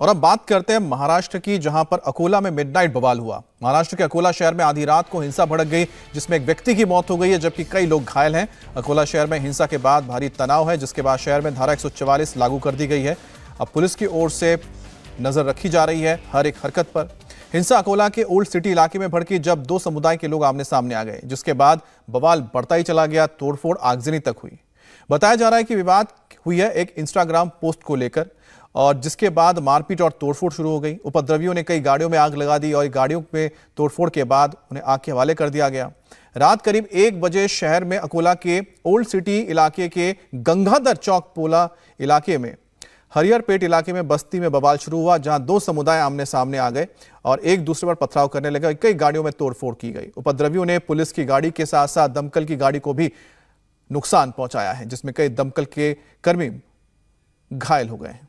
और अब बात करते हैं महाराष्ट्र की, जहां पर अकोला में मिडनाइट बवाल हुआ। महाराष्ट्र के अकोला शहर में आधी रात को हिंसा भड़क गई, जिसमें एक व्यक्ति की मौत हो गई है जबकि कई लोग घायल हैं। अकोला शहर में हिंसा के बाद भारी तनाव है, जिसके बाद शहर में धारा 144 लागू कर दी गई है। अब पुलिस की ओर से नजर रखी जा रही है हर एक हरकत पर। हिंसा अकोला के ओल्ड सिटी इलाके में भड़की जब दो समुदाय के लोग आमने सामने आ गए, जिसके बाद बवाल बढ़ता ही चला गया, तोड़फोड़ आगजनी तक हुई। बताया जा रहा है कि विवाद हुई है एक इंस्टाग्राम पोस्ट को लेकर, और जिसके बाद मारपीट और तोड़फोड़ शुरू हो गई। उपद्रवियों ने कई गाड़ियों में आग लगा दी और गाड़ियों में तोड़फोड़ के बाद उन्हें आग के हवाले कर दिया गया। रात करीब 1 बजे शहर में अकोला के ओल्ड सिटी इलाके के गंगाधर चौक पोला इलाके में हरिहरपेट इलाके में बस्ती में बवाल शुरू हुआ, जहां दो समुदाय आमने सामने आ गए और एक दूसरे पर पथराव करने लगे। कई गाड़ियों में तोड़फोड़ की गई। उपद्रवियों ने पुलिस की गाड़ी के साथ साथ दमकल की गाड़ी को भी नुकसान पहुंचाया है, जिसमें कई दमकल के कर्मी घायल हो गए हैं।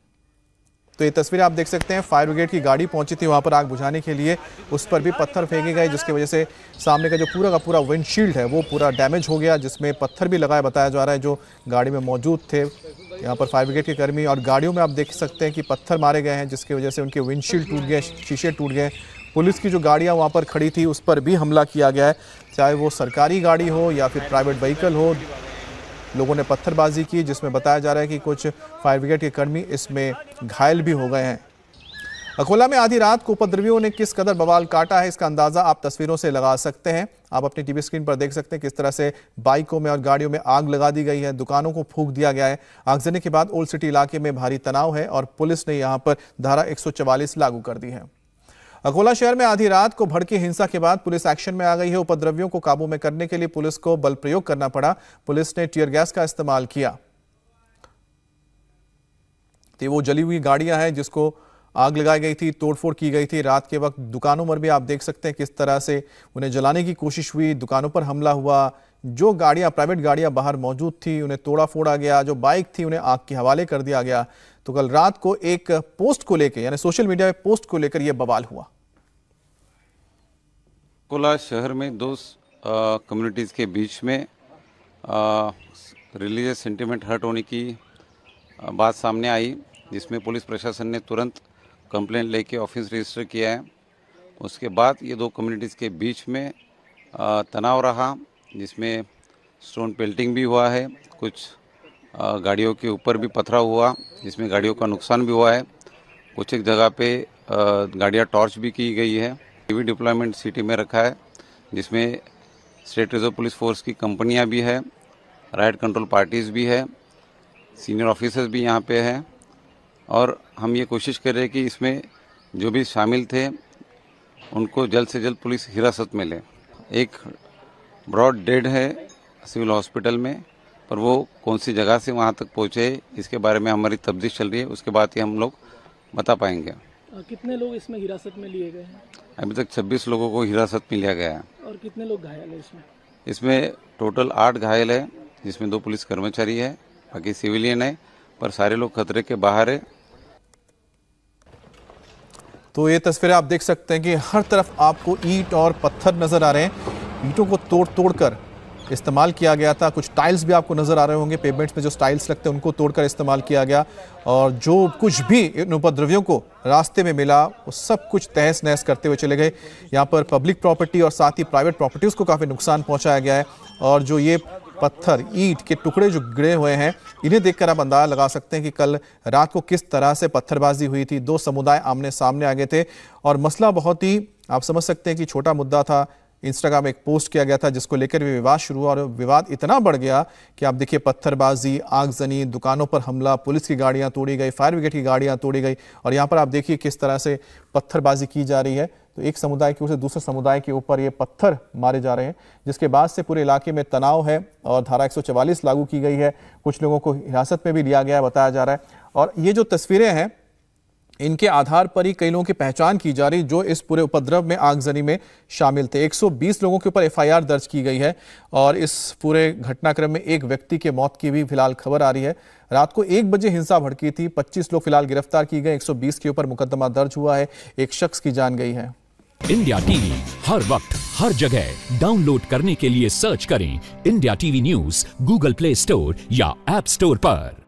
तो ये तस्वीरें आप देख सकते हैं, फायर ब्रिगेड की गाड़ी पहुंची थी वहां पर आग बुझाने के लिए, उस पर भी पत्थर फेंके गए, जिसकी वजह से सामने का जो पूरा विंडशील्ड है वो पूरा डैमेज हो गया, जिसमें पत्थर भी लगाया बताया जा रहा है जो गाड़ी में मौजूद थे। यहाँ पर फायर ब्रिगेड के कर्मी और गाड़ियों में आप देख सकते हैं कि पत्थर मारे गए हैं, जिसकी वजह से उनके विंडशील्ड टूट गए, शीशे टूट गए। पुलिस की जो गाड़ियाँ वहाँ पर खड़ी थी उस पर भी हमला किया गया है, चाहे वो सरकारी गाड़ी हो या फिर प्राइवेट व्हीकल हो। लोगों ने पत्थरबाजी की, जिसमें बताया जा रहा है कि कुछ फायर ब्रिगेड के कर्मी इसमें घायल भी हो गए हैं। अकोला में आधी रात को उपद्रवियों ने किस कदर बवाल काटा है, इसका अंदाजा आप तस्वीरों से लगा सकते हैं। आप अपनी टीवी स्क्रीन पर देख सकते हैं किस तरह से बाइकों में और गाड़ियों में आग लगा दी गई है, दुकानों को फूंक दिया गया है। आगजनी के बाद ओल्ड सिटी इलाके में भारी तनाव है और पुलिस ने यहां पर धारा 144 लागू कर दी है। अकोला शहर में आधी रात को भड़की हिंसा के बाद पुलिस एक्शन में आ गई है। उपद्रवियों को काबू में करने के लिए पुलिस को बल प्रयोग करना पड़ा। पुलिस ने टीयर गैस का इस्तेमाल किया। तो वो जली हुई गाड़ियां हैं जिसको आग लगाई गई थी, तोड़फोड़ की गई थी। रात के वक्त दुकानों पर भी आप देख सकते हैं किस तरह से उन्हें जलाने की कोशिश हुई, दुकानों पर हमला हुआ। जो गाड़ियां, प्राइवेट गाड़ियां बाहर मौजूद थी उन्हें तोड़ा फोड़ा गया, जो बाइक थी उन्हें आग के हवाले कर दिया गया। तो कल रात को एक पोस्ट को लेकर, यानी सोशल मीडिया में पोस्ट को लेकर यह बवाल हुआ। अकोला शहर में दो कम्युनिटीज़ के बीच में रिलीजियस सेंटिमेंट हर्ट होने की बात सामने आई, जिसमें पुलिस प्रशासन ने तुरंत कंप्लेंट लेके ऑफिस रजिस्टर किया है। उसके बाद ये दो कम्युनिटीज़ के बीच में तनाव रहा, जिसमें स्टोन पेल्टिंग भी हुआ है, कुछ गाड़ियों के ऊपर भी पथराव हुआ, जिसमें गाड़ियों का नुकसान भी हुआ है। कुछ एक जगह पे गाड़ियाँ टॉर्च भी की गई है। टीवी डिप्लॉयमेंट सिटी में रखा है, जिसमें स्टेट रिजर्व पुलिस फोर्स की कंपनियां भी है, राइट कंट्रोल पार्टीज़ भी है, सीनियर ऑफिसर्स भी यहां पे हैं। और हम ये कोशिश कर रहे हैं कि इसमें जो भी शामिल थे उनको जल्द से जल्द पुलिस हिरासत में ले। एक ब्रॉड डेड है सिविल हॉस्पिटल में, पर वो कौन सी जगह से वहां तक पहुंचे इसके बारे में हमारी तफ्तीश चल रही है, उसके बाद ही हम लोग बता पाएंगे। कितने लोग इसमें हिरासत में लिए गए हैं? अभी तक 26 लोगों को हिरासत में लिया गया है। और कितने लोग घायल हैं इसमें? इसमें टोटल 8 घायल है, जिसमें 2 पुलिस कर्मचारी है, बाकी सिविलियन है, पर सारे लोग खतरे के बाहर है। तो ये तस्वीरें आप देख सकते हैं कि हर तरफ आपको ईंट और पत्थर नजर आ रहे हैं। ईंटों को तोड़ कर इस्तेमाल किया गया था। कुछ टाइल्स भी आपको नजर आ रहे होंगे, पेवमेंट्स में जो टाइल्स लगते हैं उनको तोड़कर इस्तेमाल किया गया। और जो कुछ भी इन उपद्रवियों को रास्ते में मिला वो सब कुछ तहस नहस करते हुए चले गए। यहाँ पर पब्लिक प्रॉपर्टी और साथ ही प्राइवेट प्रॉपर्टीज को काफ़ी नुकसान पहुँचाया गया है। और जो ये पत्थर, ईंट के टुकड़े जो गिरे हुए हैं, इन्हें देखकर आप अंदाजा लगा सकते हैं कि कल रात को किस तरह से पत्थरबाजी हुई थी। दो समुदाय आमने सामने आ गए थे और मसला बहुत ही, आप समझ सकते हैं कि छोटा मुद्दा था। इंस्टाग्राम में एक पोस्ट किया गया था जिसको लेकर भी विवाद शुरू हुआ और विवाद इतना बढ़ गया कि आप देखिए पत्थरबाजी, आगजनी, दुकानों पर हमला, पुलिस की गाड़ियां तोड़ी गई, फायर ब्रिगेड की गाड़ियां तोड़ी गई। और यहाँ पर आप देखिए किस तरह से पत्थरबाजी की जा रही है। तो एक समुदाय की ओर से दूसरे समुदाय के ऊपर ये पत्थर मारे जा रहे हैं, जिसके बाद से पूरे इलाके में तनाव है और धारा 144 लागू की गई है। कुछ लोगों को हिरासत में भी लिया गया बताया जा रहा है। और ये जो तस्वीरें हैं इनके आधार पर ही कई लोगों की पहचान की जा रही जो इस पूरे उपद्रव में, आगजनी में शामिल थे। 120 लोगों के ऊपर एफआईआर दर्ज की गई है और इस पूरे घटनाक्रम में एक व्यक्ति के मौत की भी फिलहाल खबर आ रही है। रात को 1 बजे हिंसा भड़की थी, 25 लोग फिलहाल गिरफ्तार किए गए, 120 के ऊपर मुकदमा दर्ज हुआ है, एक शख्स की जान गई है। इंडिया टीवी हर वक्त हर जगह डाउनलोड करने के लिए सर्च करें India TV news Google play store या ऐप स्टोर पर।